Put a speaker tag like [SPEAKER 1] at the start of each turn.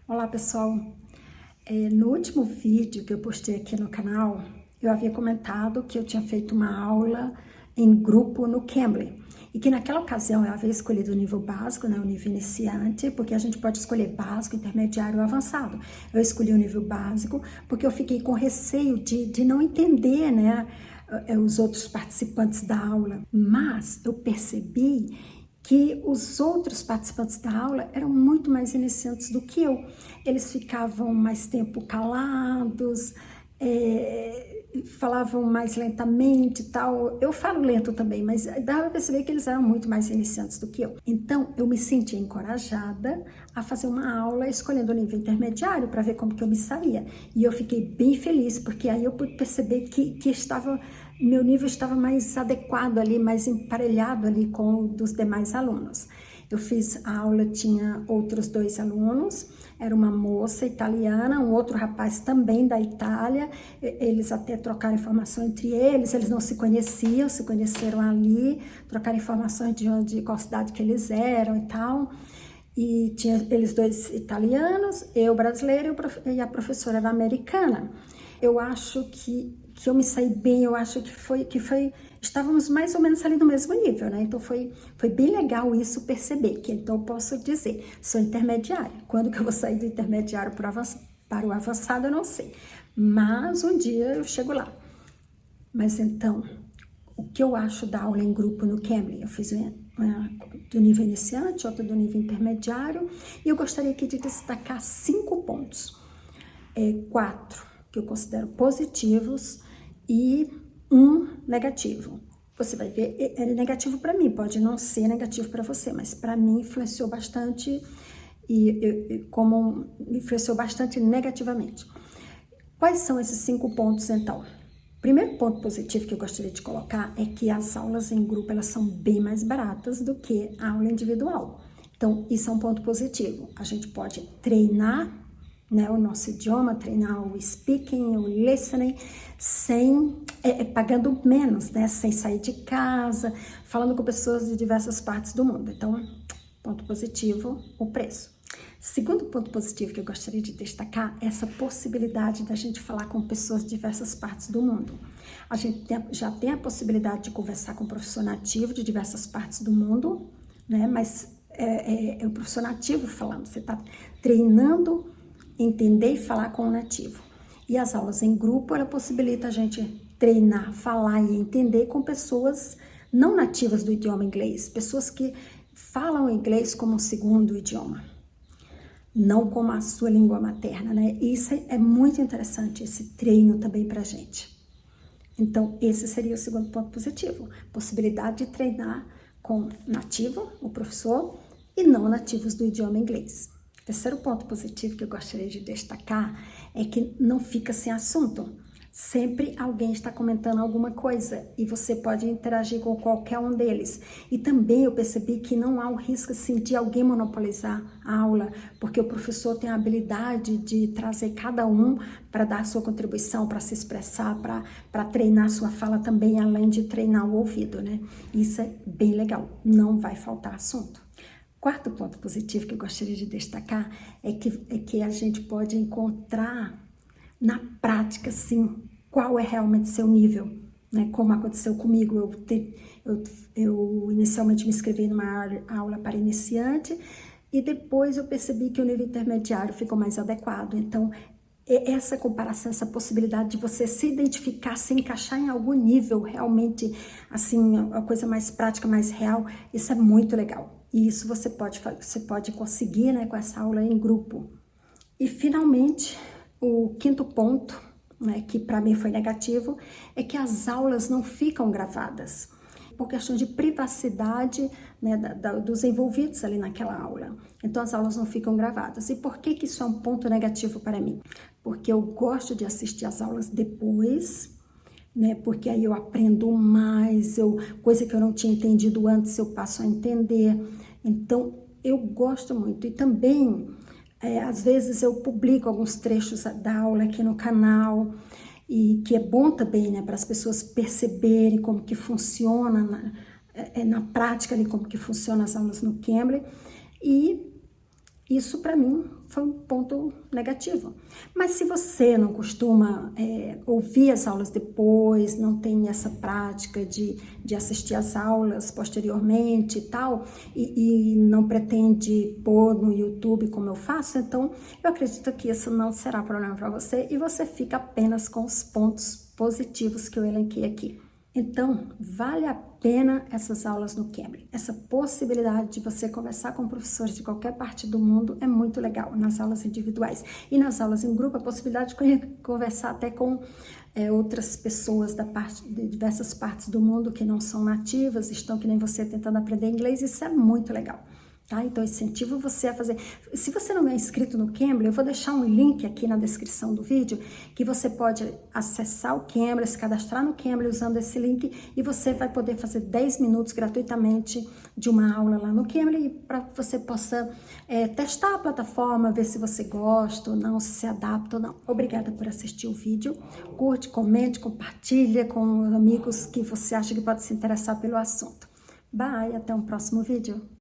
[SPEAKER 1] Olá pessoal, no último vídeo que eu postei aqui no canal, eu havia comentado que eu tinha feito uma aula em grupo no Cambly e que naquela ocasião eu havia escolhido o nível básico, né, o nível iniciante, porque a gente pode escolher básico, intermediário ou avançado. Eu escolhi o nível básico porque eu fiquei com receio de não entender, né, os outros participantes da aula, mas eu percebi que os outros participantes da aula eram muito mais iniciantes do que eu. Eles ficavam mais tempo calados, falavam mais lentamente e tal. Eu falo lento também, mas dava para perceber que eles eram muito mais iniciantes do que eu. Então, eu me senti encorajada a fazer uma aula escolhendo o nível intermediário para ver como que eu me saía. E eu fiquei bem feliz, porque aí eu pude perceber que meu nível estava mais adequado ali, mais emparelhado ali com o dos demais alunos. Eu fiz a aula, tinha outros 2 alunos, era uma moça italiana, um outro rapaz também da Itália, eles até trocaram informação entre eles não se conheciam, se conheceram ali, trocaram informações de qual cidade que eles eram e tal, e tinha eles 2 italianos, eu brasileiro e a professora era americana. Eu acho que eu me saí bem, eu acho que foi, estávamos mais ou menos ali no mesmo nível, né? Então foi bem legal isso perceber, que então eu posso dizer, sou intermediária. Quando que eu vou sair do intermediário para o avançado, eu não sei. Mas um dia eu chego lá. Mas então, o que eu acho da aula em grupo no Cambly? Eu fiz uma do nível iniciante, outra do nível intermediário, e eu gostaria aqui de destacar 5 pontos. 4 que eu considero positivos e 1 negativo. Você vai ver, é negativo para mim, pode não ser negativo para você, mas para mim influenciou bastante como influenciou bastante negativamente. Quais são esses 5 pontos então? Primeiro ponto positivo que eu gostaria de colocar é que as aulas em grupo elas são bem mais baratas do que a aula individual. Então, isso é um ponto positivo. A gente pode treinar, né, o nosso idioma, treinar o speaking, o listening, pagando menos, né, sem sair de casa, falando com pessoas de diversas partes do mundo. Então, ponto positivo, o preço. Segundo ponto positivo que eu gostaria de destacar é essa possibilidade da gente falar com pessoas de diversas partes do mundo. A gente já tem a possibilidade de conversar com um professor nativo de diversas partes do mundo, né, mas é o professor nativo falando, você está treinando entender e falar com o nativo. E as aulas em grupo, ela possibilita a gente treinar, falar e entender com pessoas não nativas do idioma inglês, pessoas que falam inglês como um segundo idioma, não como a sua língua materna, né? Isso é muito interessante, esse treino também pra gente. Então, esse seria o segundo ponto positivo, possibilidade de treinar com nativo, o professor, e não nativos do idioma inglês. Terceiro ponto positivo que eu gostaria de destacar é que não fica sem assunto. Sempre alguém está comentando alguma coisa e você pode interagir com qualquer um deles. E também eu percebi que não há o risco assim, de alguém monopolizar a aula, porque o professor tem a habilidade de trazer cada um para dar a sua contribuição, para se expressar, para treinar sua fala também, além de treinar o ouvido, né? Isso é bem legal, não vai faltar assunto. Quarto ponto positivo que eu gostaria de destacar é que a gente pode encontrar na prática, sim, qual é realmente seu nível, né? Como aconteceu comigo, eu inicialmente me inscrevi numa aula para iniciante e depois eu percebi que o nível intermediário ficou mais adequado. Então, essa comparação, essa possibilidade de você se identificar, se encaixar em algum nível realmente, assim, a coisa mais prática, mais real, isso é muito legal. E isso você pode conseguir, né, com essa aula em grupo. E finalmente, o quinto ponto, né, que para mim foi negativo, é que as aulas não ficam gravadas por questão de privacidade, né, dos envolvidos ali naquela aula. Então as aulas não ficam gravadas. E por que isso é um ponto negativo para mim? Porque eu gosto de assistir as aulas depois, né, porque aí eu aprendo mais, coisa que eu não tinha entendido antes eu passo a entender. Então eu gosto muito. E também às vezes eu publico alguns trechos da aula aqui no canal, e que é bom também, né, para as pessoas perceberem como que funciona na prática ali, como que funcionam as aulas no Cambly. E Isso para mim foi um ponto negativo. Mas se você não costuma ouvir as aulas depois, não tem essa prática de assistir as aulas posteriormente e tal, e não pretende pôr no YouTube como eu faço, então eu acredito que isso não será problema para você e você fica apenas com os pontos positivos que eu elenquei aqui. Então, vale a pena essas aulas no Cambly. Essa possibilidade de você conversar com professores de qualquer parte do mundo é muito legal, nas aulas individuais. E nas aulas em grupo, a possibilidade de conversar até com outras pessoas de diversas partes do mundo que não são nativas, estão que nem você tentando aprender inglês, isso é muito legal. Tá? Então, eu incentivo você a fazer. Se você não é inscrito no Cambly, eu vou deixar um link aqui na descrição do vídeo que você pode acessar o Cambly, se cadastrar no Cambly usando esse link e você vai poder fazer 10 minutos gratuitamente de uma aula lá no Cambly para que você possa testar a plataforma, ver se você gosta ou não, se adapta ou não. Obrigada por assistir o vídeo. Curte, comente, compartilha com amigos que você acha que pode se interessar pelo assunto. Bye, até um próximo vídeo.